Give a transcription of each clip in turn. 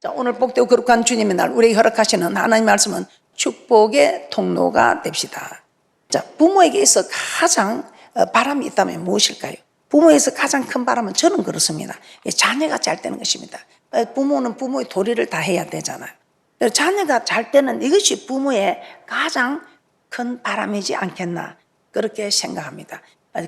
자, 오늘 복되고 거룩한 주님의 날 우리에게 허락하시는 하나님 말씀은 축복의 통로가 됩시다. 자, 부모에게 있어 가장 바람이 있다면 무엇일까요? 부모에서 가장 큰 바람은 저는 그렇습니다. 자녀가 잘 되는 것입니다. 부모는 부모의 도리를 다 해야 되잖아요. 자녀가 잘 되는 이것이 부모의 가장 큰 바람이지 않겠나 그렇게 생각합니다.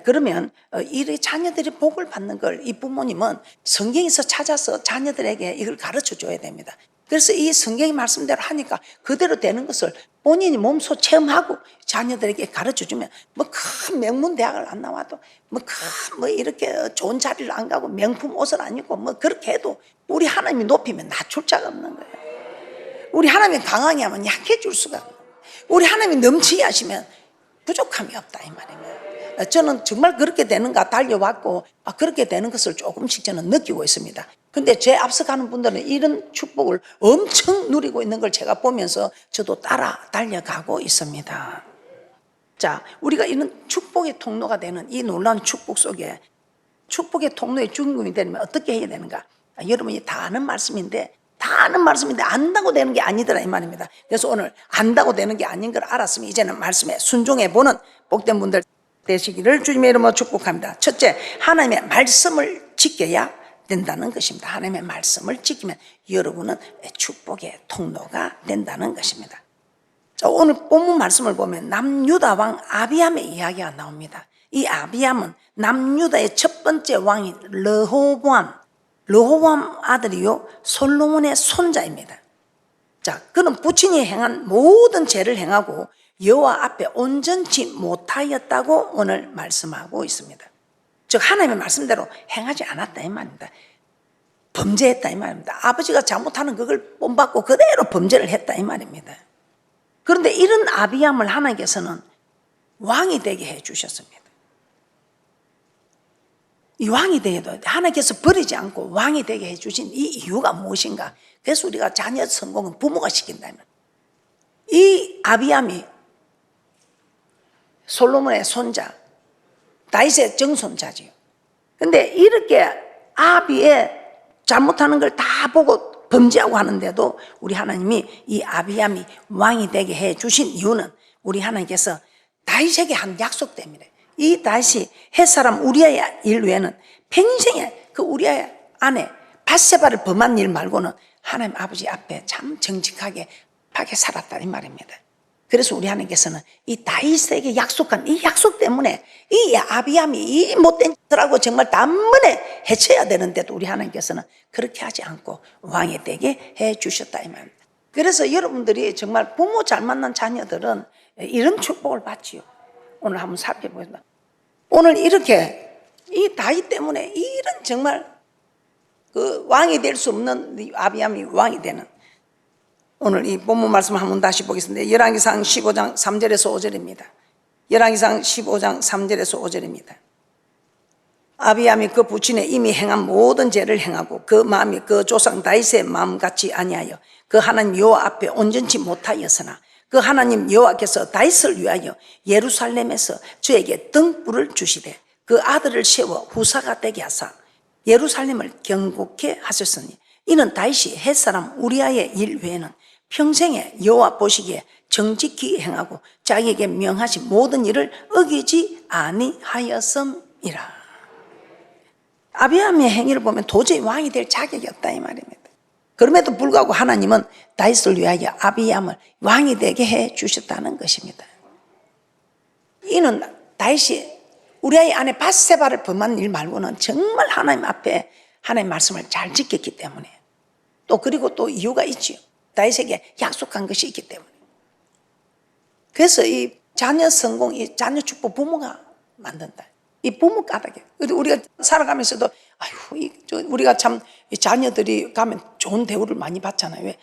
그러면 이 자녀들이 복을 받는 걸 이 부모님은 성경에서 찾아서 자녀들에게 이걸 가르쳐 줘야 됩니다. 그래서 이 성경의 말씀대로 하니까 그대로 되는 것을 본인이 몸소 체험하고 자녀들에게 가르쳐 주면 뭐 큰 명문 대학을 안 나와도 뭐 이렇게 좋은 자리를 안 가고 명품 옷을 안 입고 뭐 그렇게 해도 우리 하나님이 높이면 낮출 자가 없는 거예요. 우리 하나님이 강하게 하면 약해질 수가 없는 거예요. 우리 하나님이 넘치게 하시면 부족함이 없다 이 말입니다. 저는 정말 그렇게 되는가 달려왔고 그렇게 되는 것을 조금씩 저는 느끼고 있습니다. 근데 제 앞서가는 분들은 이런 축복을 엄청 누리고 있는 걸 제가 보면서 저도 따라 달려가고 있습니다. 자, 우리가 이런 축복의 통로가 되는 이 놀라운 축복 속에 축복의 통로의 주인공이 되려면 어떻게 해야 되는가? 여러분이 다 아는 말씀인데 안다고 되는 게 아니더라 이 말입니다. 그래서 오늘 안다고 되는 게 아닌 걸 알았으면 이제는 말씀에 순종해 보는 복된 분들 되시기를 주님의 이름으로 축복합니다. 첫째, 하나님의 말씀을 지켜야 된다는 것입니다. 하나님의 말씀을 지키면 여러분은 축복의 통로가 된다는 것입니다. 자, 오늘 본문 말씀을 보면 남유다 왕 아비암의 이야기가 나옵니다. 이 아비암은 남유다의 첫 번째 왕인 르호보암 아들이요 솔로몬의 손자입니다. 자, 그는 부친이 행한 모든 죄를 행하고 여호와 앞에 온전치 못하였다고 오늘 말씀하고 있습니다. 즉 하나님의 말씀대로 행하지 않았다 이 말입니다. 범죄했다 이 말입니다. 아버지가 잘못하는 그걸 본받고 그대로 범죄를 했다 이 말입니다. 그런데 이런 아비암을 하나님께서는 왕이 되게 해주셨습니다. 이 왕이 되게도 하나님께서 버리지 않고 왕이 되게 해주신 이 이유가 무엇인가? 그래서 우리가 자녀 성공은 부모가 시킨다면 이 아비암이 솔로몬의 손자 다윗의 정손자지요. 근데 이렇게 아비의 잘못하는 걸 다 보고 범죄하고 하는데도 우리 하나님이 이 아비암이 왕이 되게 해 주신 이유는 우리 하나님께서 다윗에게 한 약속 때문에 이 다윗이 햇사람 우리아의 일 외에는 평생에 그 우리아의 아내 밧세바를 범한 일 말고는 하나님 아버지 앞에 참 정직하게 살았다 이 말입니다. 그래서 우리 하나님께서는 이 다윗에게 약속한 이 약속 때문에 이 아비암이 이 못된 짓들하고 정말 단번에 해쳐야 되는데도 우리 하나님께서는 그렇게 하지 않고 왕이 되게 해 주셨다 이 말입니다. 그래서 여러분들이 정말 부모 잘 만난 자녀들은 이런 축복을 받지요. 오늘 한번 살펴보겠습니다. 오늘 이렇게 이 다윗 때문에 이런 정말 그 왕이 될 수 없는 아비암이 왕이 되는 오늘 이 본문 말씀을 한번 다시 보겠습니다. 열왕기상 15장 3절에서 5절입니다. 열왕기상 15장 3절에서 5절입니다. 아비암이 그 부친에 이미 행한 모든 죄를 행하고 그 마음이 그 조상 다윗의 마음같이 아니하여 그 하나님 여호와 앞에 온전치 못하였으나 그 하나님 여호와께서 다윗을 위하여 예루살렘에서 저에게 등불을 주시되 그 아들을 세워 후사가 되게 하사 예루살렘을 경고케 하셨으니 이는 다윗이 햇사람 우리아의 일 외에는 평생에 여호와 보시기에 정직히 행하고 자기에게 명하신 모든 일을 어기지 아니하였음이라. 아비암의 행위를 보면 도저히 왕이 될 자격이 없다 이 말입니다. 그럼에도 불구하고 하나님은 다윗을 위하여 아비암을 왕이 되게 해 주셨다는 것입니다. 이는 다윗이 우리아의 아내 밧세바를 범한 일 말고는 정말 하나님 앞에 하나님의 말씀을 잘 지켰기 때문에 또 그리고 또 이유가 있지요. 다윗에게 약속한 것이 있기 때문에. 그래서 이 자녀 성공, 이 자녀 축복 부모가 만든다. 이 부모 까닭에. 우리가 살아가면서도 우리가 참 자녀들이 가면 좋은 대우를 많이 받잖아요. 왜?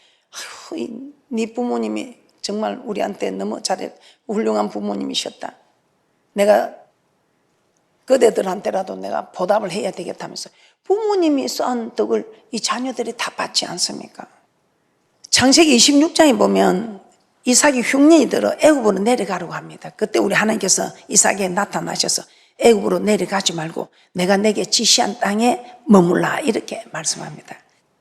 네 부모님이 정말 우리한테 너무 잘해 훌륭한 부모님이셨다. 내가 그대들한테라도 내가 보답을 해야 되겠다면서 부모님이 쌓은 덕을 이 자녀들이 다 받지 않습니까? 창세기 26장에 보면 이삭이 흉년이 들어 애굽으로 내려가려고 합니다. 그때 우리 하나님께서 이삭에게 나타나셔서 애굽으로 내려가지 말고 내가 내게 지시한 땅에 머물라 이렇게 말씀합니다.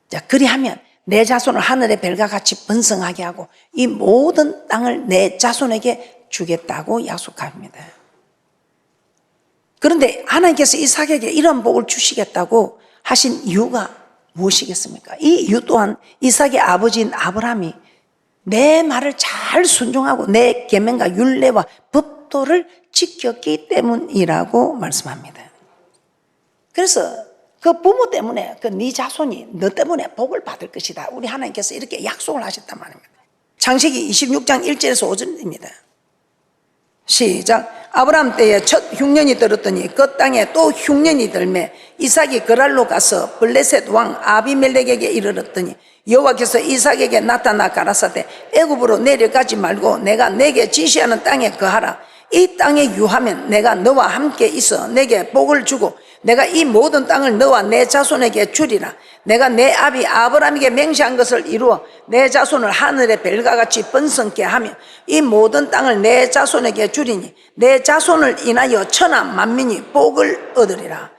자, 그리하면 내 자손을 하늘의 별과 같이 번성하게 하고 이 모든 땅을 내 자손에게 주겠다고 약속합니다. 그런데 하나님께서 이삭에게 이런 복을 주시겠다고 하신 이유가 무엇이겠습니까? 이 이유 또한 이삭의 아버지인 아브라함이 내 말을 잘 순종하고 내 계명과 율례와 법도를 지켰기 때문이라고 말씀합니다. 그래서 그 부모 때문에 그 네 자손이 너 때문에 복을 받을 것이다. 우리 하나님께서 이렇게 약속을 하셨단 말입니다. 창세기 26장 1절에서 5절입니다. 시작. 아브라함 때에 첫 흉년이 들었더니 그 땅에 또 흉년이 들매 이삭이 그랄로 가서 블레셋 왕 아비멜렉에게 이르렀더니 여호와께서 이삭에게 나타나 가라사대 애굽으로 내려가지 말고 내가 내게 지시하는 땅에 거하라. 이 땅에 유하면 내가 너와 함께 있어 내게 복을 주고 내가 이 모든 땅을 너와 내 자손에게 주리라. 내가 내 아비 아브라함에게 맹세한 것을 이루어 내 자손을 하늘의 별과 같이 번성케 하며 이 모든 땅을 내 자손에게 주리니 내 자손을 인하여 천하 만민이 복을 얻으리라.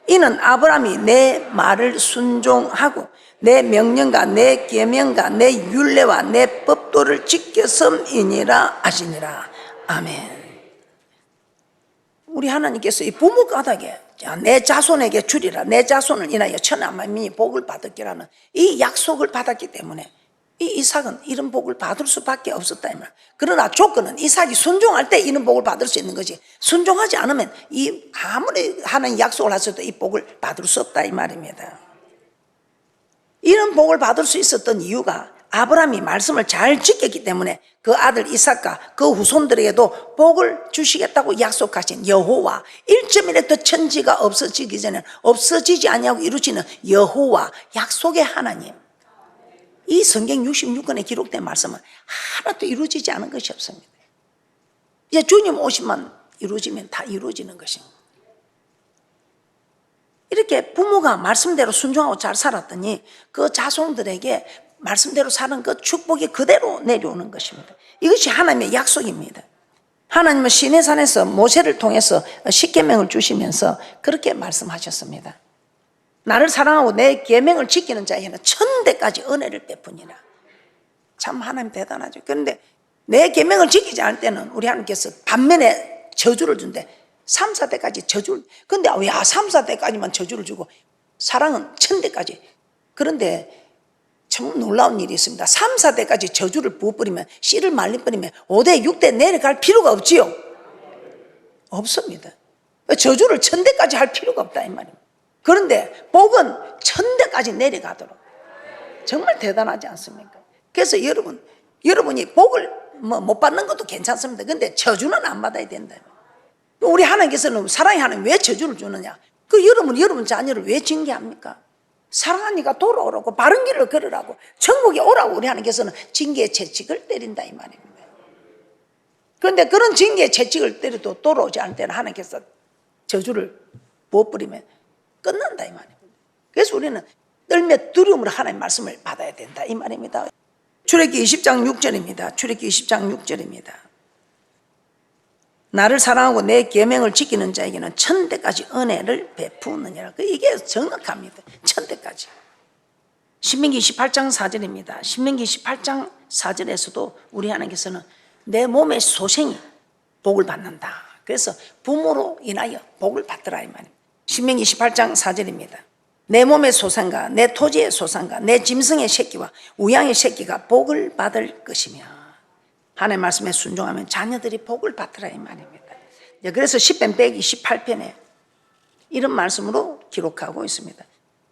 이는 아브라함이 내 말을 순종하고 내 명령과 내 계명과 내 율례와 내 법도를 지켰음이니라 하시니라. 아멘. 우리 하나님께서 이 부모 까닭에 내 자손에게 주리라. 내 자손을 인하여 천하 만민이 복을 받을기라는 이 약속을 받았기 때문에 이 이삭은 이런 복을 받을 수밖에 없었다 이 말. 그러나 조건은 이삭이 순종할 때 이런 복을 받을 수 있는 거지 순종하지 않으면 이 아무리 하나님 약속을 하셔도 이 복을 받을 수 없다 이 말입니다. 이런 복을 받을 수 있었던 이유가 아브라함이 말씀을 잘 지켰기 때문에 그 아들 이삭과 그 후손들에게도 복을 주시겠다고 약속하신 여호와 1.1도 천지가 없어지기 전에 없어지지 아니하고 이루시는 여호와 약속의 하나님. 이 성경 66권에 기록된 말씀은 하나도 이루어지지 않은 것이 없습니다. 이제 주님 오시면 이루어지면 다 이루어지는 것입니다. 이렇게 부모가 말씀대로 순종하고 잘 살았더니 그 자손들에게 말씀대로 사는 그 축복이 그대로 내려오는 것입니다. 이것이 하나님의 약속입니다. 하나님은 시내산에서 모세를 통해서 십계명을 주시면서 그렇게 말씀하셨습니다. 나를 사랑하고 내 계명을 지키는 자에게는 천대까지 은혜를 베푸니라. 참 하나님 대단하죠. 그런데 내 계명을 지키지 않을 때는 우리 하나님께서 반면에 저주를 준대. 3, 4대까지 저주를. 근데 왜 3, 4대까지만 저주를 주고 사랑은 천대까지. 그런데 참 놀라운 일이 있습니다. 3, 4대까지 저주를 부어버리면 씨를 말려버리면 5대, 6대 내려갈 필요가 없지요. 없습니다. 저주를 1000대까지 할 필요가 없다 이 말입니다. 그런데 복은 1000대까지 내려가도록. 정말 대단하지 않습니까? 그래서 여러분이 복을 못 받는 것도 괜찮습니다. 근데 저주는 안 받아야 된다. 우리 하나님께서는 사랑의 하나님 왜 저주를 주느냐? 그 여러분 자녀를 왜 징계합니까? 사랑하니까 돌아오라고 바른 길을 걸으라고 천국에 오라고 우리 하나님께서는 징계의 채찍을 때린다 이 말입니다. 그런데 그런 징계의 채찍을 때려도 돌아오지 않을 때는 하나님께서 저주를 부어버리면 끝난다 이 말입니다. 그래서 우리는 떨며 두려움으로 하나님의 말씀을 받아야 된다 이 말입니다. 출애굽기 20장 6절입니다. 출애굽기 20장 6절입니다. 나를 사랑하고 내 계명을 지키는 자에게는 천대까지 은혜를 베푸느니라. 이게 정확합니다. 천대까지. 신명기 28장 4절입니다. 신명기 28장 4절에서도 우리 하나님께서는 내 몸의 소생이 복을 받는다. 그래서 부모로 인하여 복을 받더라 이 말입니다. 신명기 28장 4절입니다. 내 몸의 소산과 내 토지의 소산과 내 짐승의 새끼와 우양의 새끼가 복을 받을 것이며 하나님의 말씀에 순종하면 자녀들이 복을 받더라 이 말입니다. 그래서 시편 128편에 이런 말씀으로 기록하고 있습니다.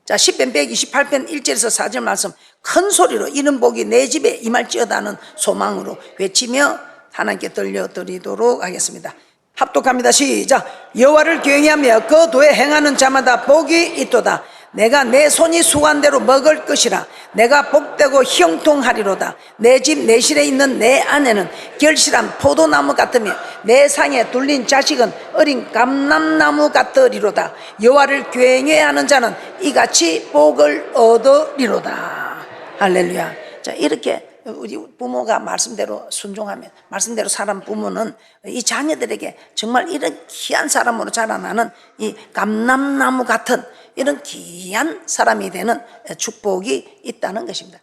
자, 시편 128편 1절에서 4절 말씀. 큰 소리로 이는 복이 내 집에 임할지어다는 소망으로 외치며 하나님께 들려드리도록 하겠습니다. 합독합니다. 시작. 여호와를 경외하며 그 도에 행하는 자마다 복이 있도다. 내가 내 손이 수고한 대로 먹을 것이라. 내가 복되고 형통하리로다. 내 집 내실에 있는 내 아내는 결실한 포도나무 같으며 내 상에 둘린 자식은 어린 감람나무 같으리로다. 여호와를 경외하는 자는 이같이 복을 얻으리로다. 할렐루야. 자, 이렇게 우리 부모가 말씀대로 순종하면, 말씀대로 살아온 부모는 이 자녀들에게 정말 이런 귀한 사람으로 자라나는 이 감람나무 같은 이런 귀한 사람이 되는 축복이 있다는 것입니다.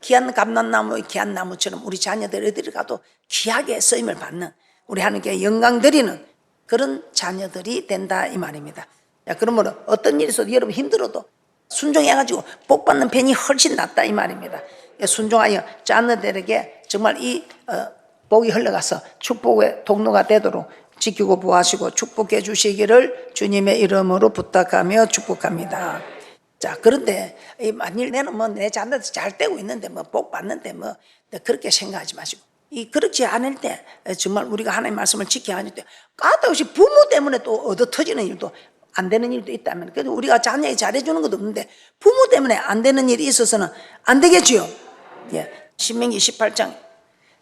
귀한 감람나무, 귀한 나무처럼 우리 자녀들 어디를 가도 귀하게 쓰임을 받는, 우리 하나님께 영광 드리는 그런 자녀들이 된다 이 말입니다. 자, 그러므로 어떤 일이 있어도 여러분 힘들어도 순종해가지고 복 받는 편이 훨씬 낫다 이 말입니다. 순종하여 자녀들에게 정말 이 복이 흘러가서 축복의 통로가 되도록 지키고 보호하시고 축복해 주시기를 주님의 이름으로 부탁하며 축복합니다. 자, 그런데 만일 내는 뭐 내 자녀들 잘 되고 있는데 뭐 복 받는데 뭐 그렇게 생각하지 마시고, 그렇지 않을 때 정말 우리가 하나님의 말씀을 지켜야 하는데 까닭없이 부모 때문에 또 얻어 터지는 일도 안 되는 일도 있다면, 그래도 우리가 자녀에게 잘해주는 것도 없는데 부모 때문에 안 되는 일이 있어서는 안 되겠지요. 예, 신명기 18장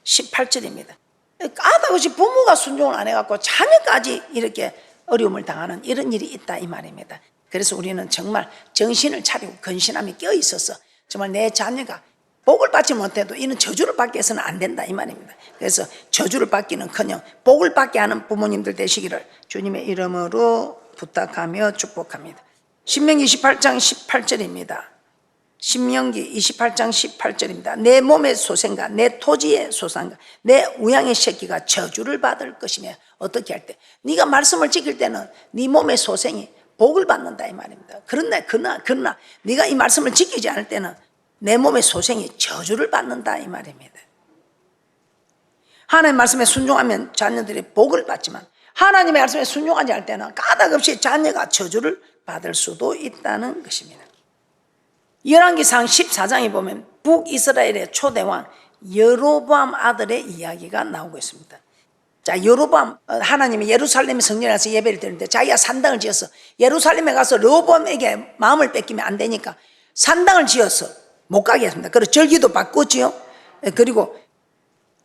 18절입니다. 까닭없이 부모가 순종을 안 해갖고 자녀까지 이렇게 어려움을 당하는 이런 일이 있다 이 말입니다. 그래서 우리는 정말 정신을 차리고 근신함이 껴 있어서 정말 내 자녀가 복을 받지 못해도 이는 저주를 받게 해서는 안 된다 이 말입니다. 그래서 저주를 받기는커녕 복을 받게 하는 부모님들 되시기를 주님의 이름으로 부탁하며 축복합니다. 신명기 28장 18절입니다. 신명기 28장 18절입니다. 내 몸의 소생과 내 토지의 소산과 내 우양의 새끼가 저주를 받을 것이며, 어떻게 할 때? 네가 말씀을 지킬 때는 네 몸의 소생이 복을 받는다 이 말입니다. 그러나 네가 이 말씀을 지키지 않을 때는 내 몸의 소생이 저주를 받는다 이 말입니다. 하나님의 말씀에 순종하면 자녀들이 복을 받지만 하나님의 말씀에 순종하지 않을 때는 까닭없이 자녀가 저주를 받을 수도 있다는 것입니다. 열왕기상 14장에 보면 북이스라엘의 초대왕 여로보암 아들의 이야기가 나오고 있습니다. 자, 여로보암, 하나님이 예루살렘 성전에 가서 예배를 드리는데 자기가 산당을 지어서 예루살렘에 가서 르호보암에게 마음을 뺏기면 안 되니까 산당을 지어서 못 가게 했습니다. 그리고 절기도 바꿨지요. 그리고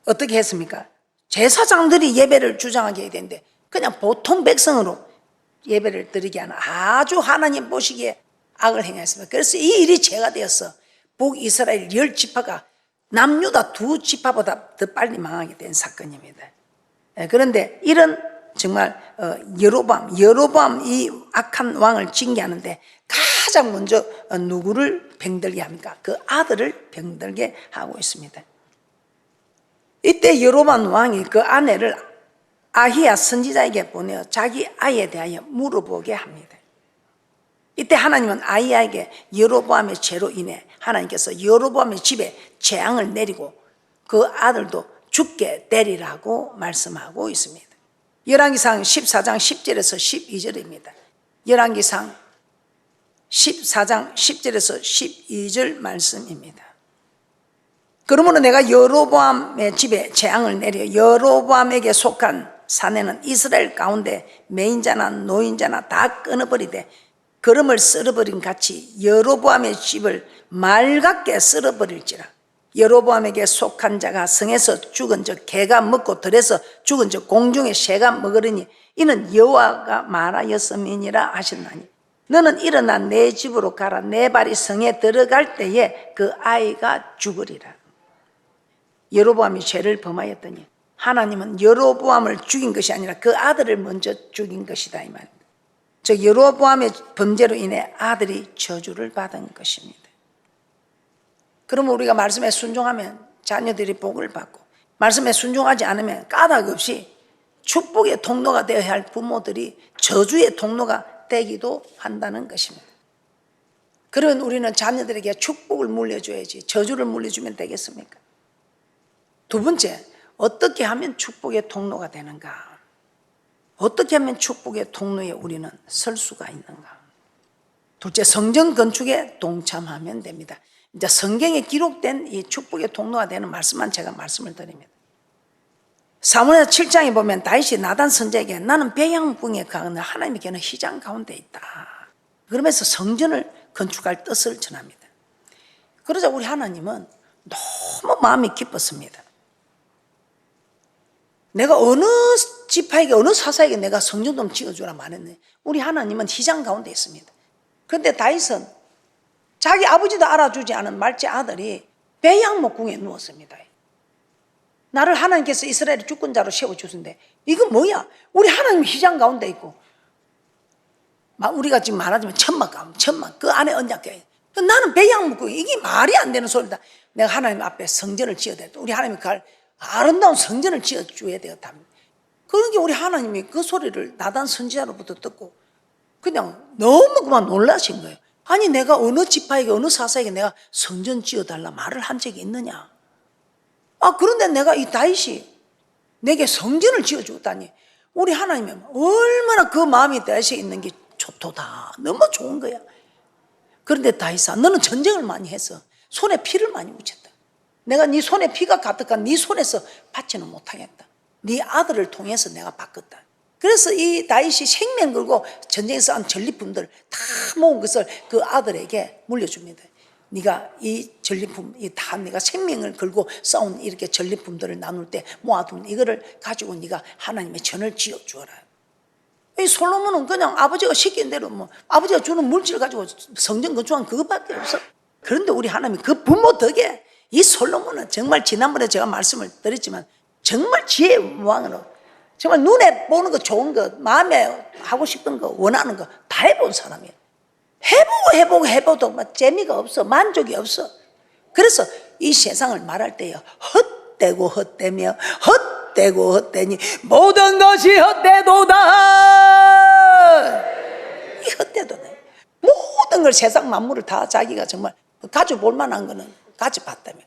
어떻게 했습니까? 제사장들이 예배를 주장하게 해야 되는데 그냥 보통 백성으로 예배를 드리게 하는 아주 하나님 보시기에 악을 행했습니다. 그래서 이 일이 죄가 되어서 북이스라엘 10지파가 남유다 2지파보다 더 빨리 망하게 된 사건입니다. 그런데 이런 정말 여로보암 이 악한 왕을 징계하는데 가장 먼저 누구를 병들게 합니까? 그 아들을 병들게 하고 있습니다. 이때 여로보암 왕이 그 아내를 아히야 선지자에게 보내어 자기 아이에 대하여 물어보게 합니다. 이때 하나님은 아히야에게 여로보암의 죄로 인해 하나님께서 여로보암의 집에 재앙을 내리고 그 아들도 죽게 되리라고 말씀하고 있습니다. 열왕기상 14장 10절에서 12절입니다. 열왕기상 14장 10절에서 12절 말씀입니다. 그러므로 내가 여로보암의 집에 재앙을 내려 여로보암에게 속한 사내는 이스라엘 가운데 매인자나 노인자나 다 끊어버리되 거름을 썰어버린 같이 여로보암의 집을 맑게 썰어버릴지라. 여로보암에게 속한 자가 성에서 죽은 즉 개가 먹고 들에서 죽은 즉 공중의 새가 먹으리니 이는 여호와가 말하였음이니라 하셨나니 너는 일어나 내 집으로 가라. 내 발이 성에 들어갈 때에 그 아이가 죽으리라. 여로보암이 죄를 범하였더니 하나님은 여로보암을 죽인 것이 아니라 그 아들을 먼저 죽인 것이다 이 말입니다. 즉 여로보암의 범죄로 인해 아들이 저주를 받은 것입니다. 그러면 우리가 말씀에 순종하면 자녀들이 복을 받고, 말씀에 순종하지 않으면 까닭없이 축복의 통로가 되어야 할 부모들이 저주의 통로가 되기도 한다는 것입니다. 그러면 우리는 자녀들에게 축복을 물려줘야지 저주를 물려주면 되겠습니까? 두 번째, 어떻게 하면 축복의 통로가 되는가? 어떻게 하면 축복의 통로에 우리는 설 수가 있는가? 둘째, 성전 건축에 동참하면 됩니다. 이제 성경에 기록된 이 축복의 통로가 되는 말씀만 제가 말씀을 드립니다. 사무엘 7장에 보면 다윗이 나단 선지자에게 나는 배양궁에 가는 하나님께는 휘장 가운데 있다. 그러면서 성전을 건축할 뜻을 전합니다. 그러자 우리 하나님은 너무 마음이 기뻤습니다. 내가 어느 지파에게 어느 사사에게 내가 성전 좀 지어주라 말했네. 우리 하나님은 휘장 가운데 있습니다. 그런데 다윗은 자기 아버지도 알아주지 않은 말째 아들이 배양목궁에 누웠습니다. 나를 하나님께서 이스라엘의 주권자로 세워주신데 이거 뭐야? 우리 하나님 휘장 가운데 있고 우리가 지금 말하자면 천막 가운데, 천막 그 안에 언약궤. 나는 배양목궁, 이게 말이 안 되는 소리다. 내가 하나님 앞에 성전을 지어야 돼. 우리 하나님이 그 아름다운 성전을 지어줘야 되었다. 그러니까 우리 하나님이 그 소리를 나단 선지자로부터 듣고 그냥 너무 그만 놀라신 거예요. 아니 내가 어느 지파에게 어느 사사에게 내가 성전 지어달라 말을 한 적이 있느냐. 그런데 내가 이 다윗이 내게 성전을 지어주었다니 우리 하나님이 얼마나 그 마음이 다윗에 있는 게 좋도다. 너무 좋은 거야. 그런데 다윗아, 너는 전쟁을 많이 해서 손에 피를 많이 묻혔다. 내가 네 손에 피가 가득한 네 손에서 받지는 못하겠다. 네 아들을 통해서 내가 바꿨다. 그래서 이 다윗이 생명 걸고 전쟁에서 한 전리품들을 다 모은 것을 그 아들에게 물려줍니다. 네가 이 전리품, 다 네가 생명을 걸고 싸운 이렇게 전리품들을 나눌 때 모아둔 이거를 가지고 네가 하나님의 전을 지어주어라. 이 솔로몬은 그냥 아버지가 시킨 대로 아버지가 주는 물질을 가지고 성전 건축한 그것밖에 없어. 그런데 우리 하나님이 그 부모 덕에 이 솔로몬은 정말 지난번에 제가 말씀을 드렸지만 정말 지혜의 왕으로 정말 눈에 보는 거 좋은 거 마음에 하고 싶은 거 원하는 거 다 해본 사람이에요. 해보도 재미가 없어. 만족이 없어. 그래서 이 세상을 말할 때요 헛되고 헛되며 헛되고 헛되니 모든 것이 헛되도다. 이 헛되도다. 모든 걸 세상 만물을 다 자기가 정말 가져볼 만한 거는 가져봤다며.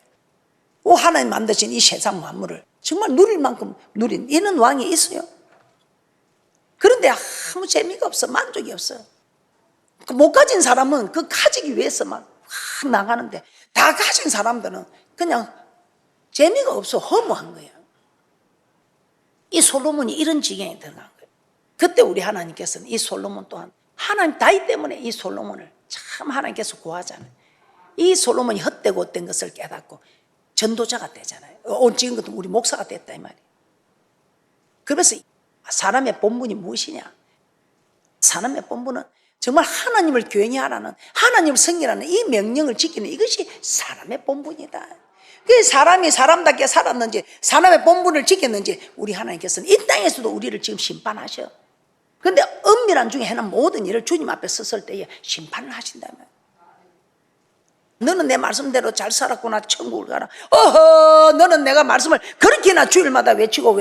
하나님 만드신 이 세상 만물을 정말 누릴 만큼 누린 이런 왕이 있어요. 그런데 아무 재미가 없어. 만족이 없어. 못 가진 사람은 그 가지기 위해서 막 나가는데 다 가진 사람들은 그냥 재미가 없어. 허무한 거야. 이 솔로몬이 이런 지경에 들어간 거예요. 그때 우리 하나님께서는 이 솔로몬 또한 하나님 다윗 때문에 이 솔로몬을 참 하나님께서 구하잖아요. 이 솔로몬이 헛되고 헛된 것을 깨닫고 전도자가 되잖아요. 지금 같은 우리 목사가 됐다 이 말이에요. 그래서 사람의 본분이 무엇이냐? 사람의 본분은 정말 하나님을 교행하라는, 하나님을 섬기라는 이 명령을 지키는 이것이 사람의 본분이다. 그 사람이 사람답게 살았는지 사람의 본분을 지켰는지 우리 하나님께서는 이 땅에서도 우리를 지금 심판하셔. 그런데 은밀한 중에 해놓은 모든 일을 주님 앞에 섰을 때에 심판을 하신다면, 너는 내 말씀대로 잘 살았구나 천국을 가라. 너는 내가 말씀을 그렇게나 주일마다 외치고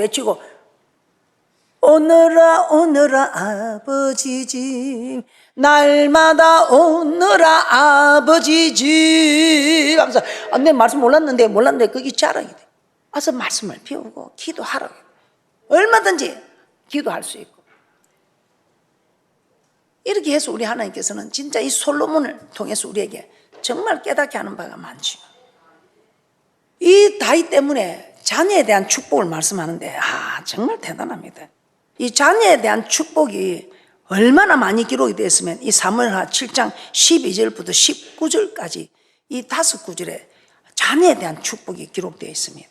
오너라 아버지 집 날마다 오너라 아버지 집 하면서 내 말씀 몰랐는데 그게 자랑이 돼. 와서 말씀을 배우고 기도하라고. 얼마든지 기도할 수 있고. 이렇게 해서 우리 하나님께서는 진짜 이 솔로몬을 통해서 우리에게 정말 깨닫게 하는 바가 많죠. 이 다윗 때문에 자녀에 대한 축복을 말씀하는데 정말 대단합니다. 이 자녀에 대한 축복이 얼마나 많이 기록이 되었으면 이 사무엘하 7장 12절부터 19절까지 이 5구절에 자녀에 대한 축복이 기록되어 있습니다.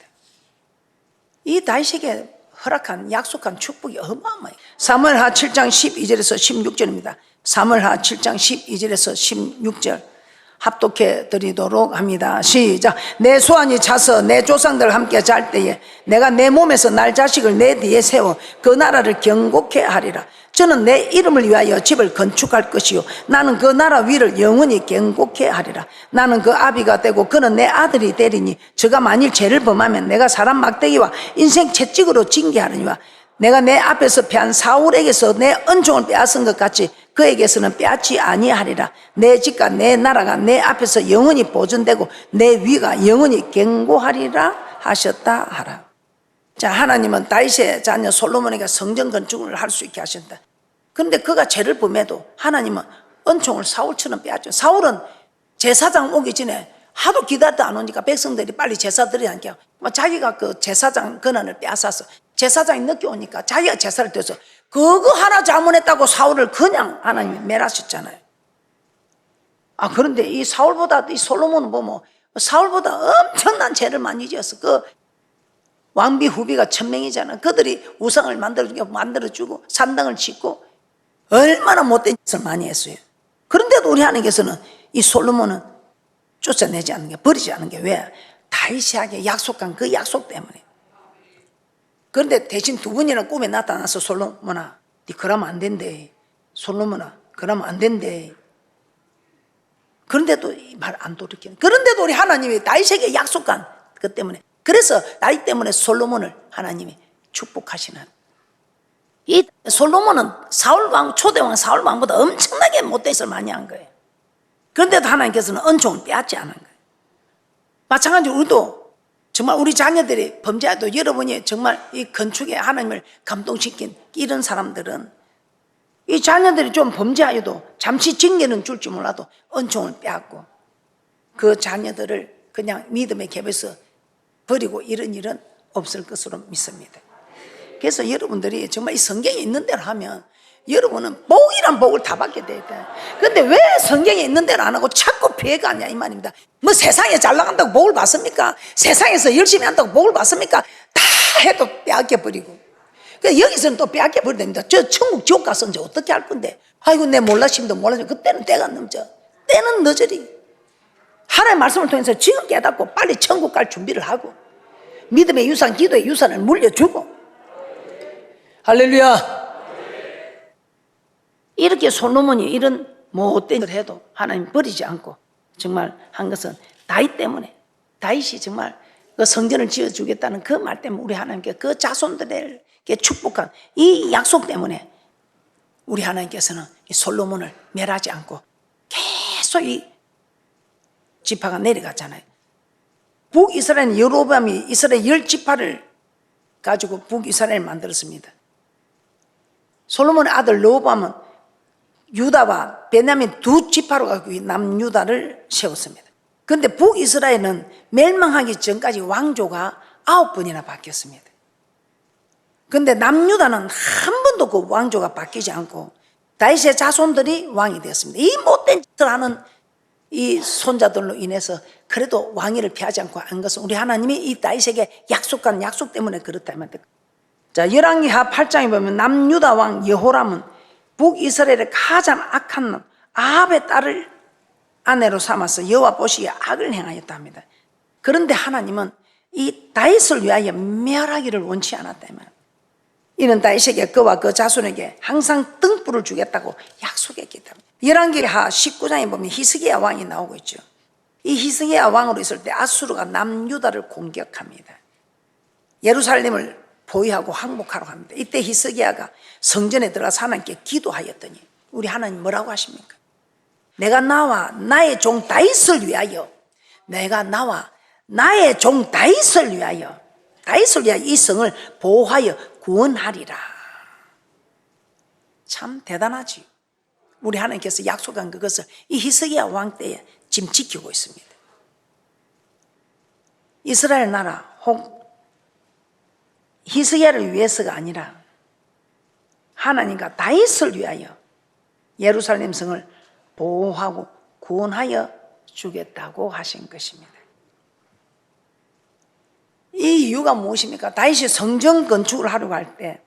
이 다윗에게 허락한 약속한 축복이 어마어마해요. 사무엘하 7장 12절에서 16절입니다. 사무엘하 7장 12절에서 16절 합독해 드리도록 합니다. 시작. 내 소환이 차서 내 조상들 함께 잘 때에 내가 내 몸에서 날 자식을 내 뒤에 세워 그 나라를 경고케 하리라. 저는 내 이름을 위하여 집을 건축할 것이요 나는 그 나라 위를 영원히 경고케 하리라. 나는 그 아비가 되고 그는 내 아들이 되리니 저가 만일 죄를 범하면 내가 사람 막대기와 인생 채찍으로 징계하느니와 내가 내 앞에서 패한 사울에게서 내 은총을 빼앗은 것 같이 그에게서는 빼앗지 아니하리라. 내 집과 내 나라가 내 앞에서 영원히 보존되고 내 위가 영원히 견고하리라 하셨다 하라. 자, 하나님은 다윗의 자녀 솔로몬에게 성전 건축을 할 수 있게 하셨다. 그런데 그가 죄를 범해도 하나님은 은총을 사울처럼 빼앗죠. 사울은 제사장 오기 전에 하도 기다려도 안 오니까 백성들이 빨리 제사 드려야 하니까 자기가 그 제사장 권한을 빼앗아서 제사장이 늦게 오니까 자기가 제사를 드려서 그거 하나 잘못했다고 사울을 그냥 하나님이 멸하셨잖아요. 그런데 이 사울보다 이 솔로몬은 보면 사울보다 엄청난 죄를 많이 지었어. 그 왕비 후비가 1000명이잖아. 그들이 우상을 만들어주고 산당을 짓고 얼마나 못된 짓을 많이 했어요. 그런데도 우리 하나님께서는 이 솔로몬은 쫓아내지 않는 게, 버리지 않는 게 왜? 다윗에게 약속한 그 약속 때문에. 그런데 대신 두 번이나 꿈에 나타나서 솔로몬아, 네 그러면 안 된대. 솔로몬아, 그러면 안 된대. 그런데도 말 안 돌이키는. 그런데도 우리 하나님이 다윗에게 약속한 그 때문에. 그래서 다윗 때문에 솔로몬을 하나님이 축복하시는. 이 솔로몬은 사울왕, 초대왕 사울왕보다 엄청나게 못된 짓을 많이 한 거예요. 그런데도 하나님께서는 은총을 빼앗지 않은 거예요. 마찬가지로 우리도 정말 우리 자녀들이 범죄해도 여러분이 정말 이 건축에 하나님을 감동시킨 이런 사람들은 이 자녀들이 좀 범죄하여도 잠시 징계는 줄지 몰라도 은총을 빼앗고 그 자녀들을 그냥 믿음의 갭에서 버리고 이런 일은 없을 것으로 믿습니다. 그래서 여러분들이 정말 이 성경에 있는 대로 하면 여러분은 복이란 복을 다 받게 돼 있다. 그런데 왜 성경에 있는 대로 안 하고 자꾸 피해가냐 이 말입니다. 뭐 세상에 잘 나간다고 복을 받습니까? 세상에서 열심히 한다고 복을 받습니까? 다 해도 빼앗겨버리고. 그러니까 여기서는 또 빼앗겨버린답니다. 저 천국 지옥 가서 이제 어떻게 할 건데? 아이고 내 몰라심도 몰라심. 그때는 때가 넘죠. 때는 늦으리. 하나님의 말씀을 통해서 지금 깨닫고 빨리 천국 갈 준비를 하고 믿음의 유산, 기도의 유산을 물려주고. 할렐루야. 이렇게 솔로몬이 이런 못된 걸 해도 하나님 버리지 않고 정말 한 것은 다윗 때문에, 다윗이 정말 그 성전을 지어주겠다는 그 말 때문에 우리 하나님께 그 자손들에게 축복한 이 약속 때문에 우리 하나님께서는 이 솔로몬을 멸하지 않고 계속 이 지파가 내려갔잖아요. 북이스라엘은 여로보암이 이스라엘 10지파를 가지고 북이스라엘을 만들었습니다. 솔로몬의 아들 르호보암은 유다와 베냐민 두 지파로 가지고 남유다를 세웠습니다. 그런데 북이스라엘은 멸망하기 전까지 왕조가 9번이나 바뀌었습니다. 그런데 남유다는 한 번도 그 왕조가 바뀌지 않고 다윗의 자손들이 왕이 되었습니다. 이 못된 짓을 하는 이 손자들로 인해서 그래도 왕위를 피하지 않고 한 것은 우리 하나님이 이 다윗에게 약속한 약속 때문에 그렇다면. 자, 열왕기하 8장에 보면 남유다 왕 여호람은 북이스라엘의 가장 악한 놈 아합의 딸을 아내로 삼아서 여호와 보시기에 악을 행하였다 합니다. 그런데 하나님은 이 다윗을 위하여 멸하기를 원치 않았다면 이는 다윗에게 그와 그 자손에게 항상 등불을 주겠다고 약속했기 때문에. 열왕기하 19장에 보면 히스기야 왕이 나오고 있죠. 이 히스기야 왕으로 있을 때 아수르가 남유다를 공격합니다. 예루살렘을 보위하고 항복하러 갑니다. 이때 히스기야가 성전에 들어가서 하나님께 기도하였더니 우리 하나님 뭐라고 하십니까? 내가 나와 나의 종 다윗을 위하여, 내가 나와 나의 종 다윗을 위하여 이 성을 보호하여 구원하리라. 참 대단하지. 우리 하나님께서 약속한 그것을 이 히스기야 왕 때에 지금 지키고 있습니다. 이스라엘 나라 혹 히스기야를 위해서가 아니라 하나님과 다윗을 위하여 예루살렘 성을 보호하고 구원하여 주겠다고 하신 것입니다. 이 이유가 무엇입니까? 다윗이 성전 건축을 하려고 할 때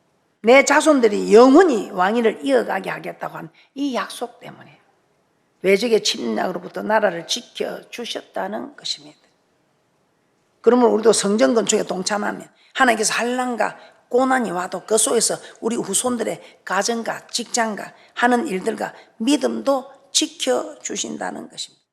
내 자손들이 영원히 왕위를 이어가게 하겠다고 한 이 약속 때문에 외적의 침략으로부터 나라를 지켜주셨다는 것입니다. 그러면 우리도 성전 건축에 동참하면 하나님께서 환난과 고난이 와도 그 속에서 우리 후손들의 가정과 직장과 하는 일들과 믿음도 지켜주신다는 것입니다.